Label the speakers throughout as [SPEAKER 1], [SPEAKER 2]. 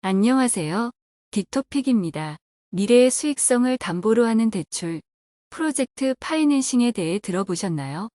[SPEAKER 1] 안녕하세요. 빅토픽입니다. 미래의 수익성을 담보로 하는 대출, 프로젝트 파이낸싱에 대해 들어보셨나요?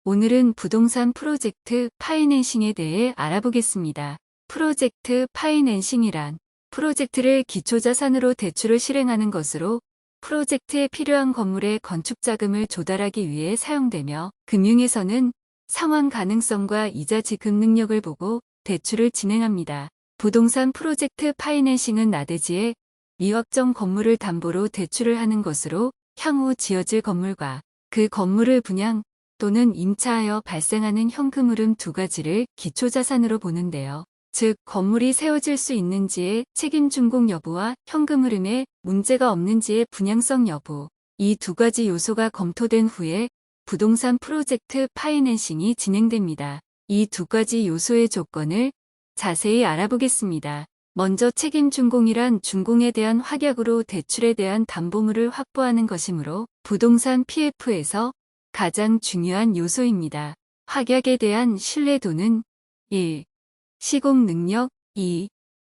[SPEAKER 1] 오늘은 부동산 프로젝트 파이낸싱에 대해 알아보겠습니다. 프로젝트 파이낸싱이란 프로젝트를 기초자산으로 대출을 실행하는 것으로 프로젝트에 필요한 건물의 건축 자금을 조달하기 위해 사용되며 금융에서는 상환 가능성과 이자 지급 능력을 보고 대출을 진행합니다. 부동산 프로젝트 파이낸싱은 나대지에 미확정 건물을 담보로 대출을 하는 것으로 향후 지어질 건물과 그 건물을 분양 또는 임차하여 발생하는 현금 흐름 두 가지를 기초자산으로 보는데요. 즉, 건물이 세워질 수 있는지의 책임 준공 여부와 현금 흐름에 문제가 없는지의 분양성 여부, 이 두 가지 요소가 검토된 후에 부동산 프로젝트 파이낸싱이 진행됩니다. 이 두 가지 요소의 조건을 자세히 알아보겠습니다. 먼저 책임 준공이란 준공에 대한 확약으로 대출에 대한 담보물을 확보하는 것이므로 부동산 PF에서 가장 중요한 요소입니다. 확약에 대한 신뢰도는 1. 시공 능력, 2.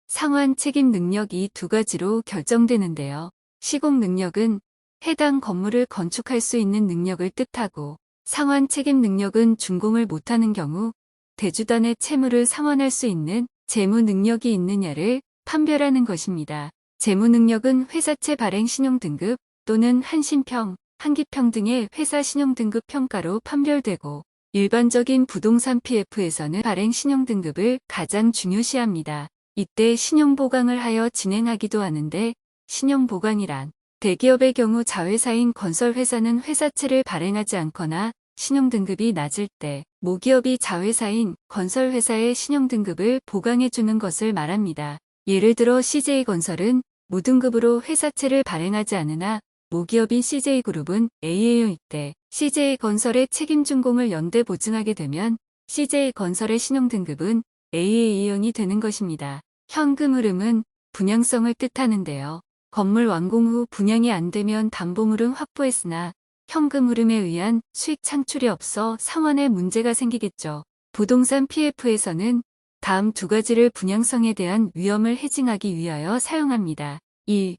[SPEAKER 1] 상환 책임 능력 이 두 가지로 결정되는데요. 시공 능력은 해당 건물을 건축할 수 있는 능력을 뜻하고 상환 책임 능력은 준공을 못하는 경우 대주단의 채무를 상환할 수 있는 재무 능력이 있느냐를 판별하는 것입니다. 재무 능력은 회사채 발행 신용등급 또는 한신평, 한기평 등의 회사 신용등급 평가로 판별되고 일반적인 부동산 PF에서는 발행 신용등급을 가장 중요시합니다. 이때 신용보강을 하여 진행하기도 하는데 신용보강이란 대기업의 경우 자회사인 건설회사는 회사채를 발행하지 않거나 신용등급이 낮을 때 모기업이 자회사인 건설회사의 신용등급을 보강해주는 것을 말합니다. 예를 들어 CJ건설은 무등급으로 회사채를 발행하지 않으나 모기업인 CJ그룹은 A의 때 CJ건설의 책임준공을 연대 보증하게 되면 CJ건설의 신용등급은 AA형이 되는 것입니다. 현금 흐름은 분양성을 뜻하는데요. 건물 완공 후 분양이 안 되면 담보물은 확보했으나 현금 흐름에 의한 수익 창출이 없어 상환에 문제가 생기겠죠. 부동산 PF에서는 다음 두 가지를 분양성에 대한 위험을 해징하기 위하여 사용합니다. 1.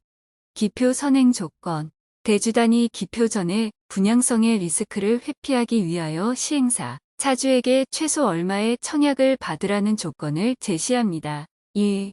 [SPEAKER 1] 기표 선행 조건. 대주단이 기표 전에 분양성의 리스크를 회피하기 위하여 시행사, 차주에게 최소 얼마의 청약을 받으라는 조건을 제시합니다. 2.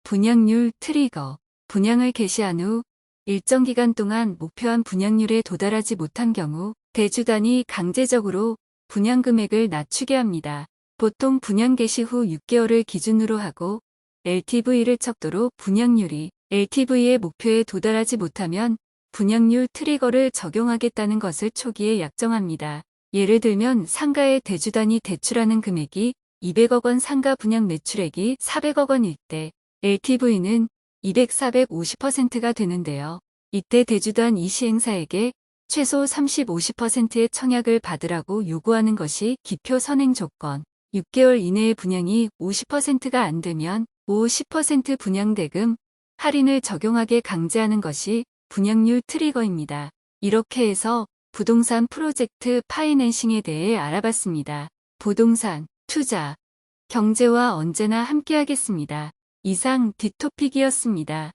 [SPEAKER 1] 분양률 트리거. 분양을 개시한 후 일정 기간 동안 목표한 분양률에 도달하지 못한 경우 대주단이 강제적으로 분양 금액을 낮추게 합니다. 보통 분양 개시 후 6개월을 기준으로 하고 LTV를 척도로 분양률이 LTV의 목표에 도달하지 못하면 분양률 트리거를 적용하겠다는 것을 초기에 약정합니다. 예를 들면 상가의 대주단이 대출하는 금액이 200억 원 상가 분양 매출액이 400억 원일 때 LTV는 200, 450%가 되는데요. 이때 대주단 이 시행사에게 최소 30, 50%의 청약을 받으라고 요구하는 것이 기표 선행 조건. 6개월 이내의 분양이 50%가 안 되면 50% 분양대금 할인을 적용하게 강제하는 것이 분양률 트리거입니다. 이렇게 해서 부동산 프로젝트 파이낸싱에 대해 알아봤습니다. 부동산, 투자, 경제와 언제나 함께하겠습니다. 이상 빅토픽이었습니다.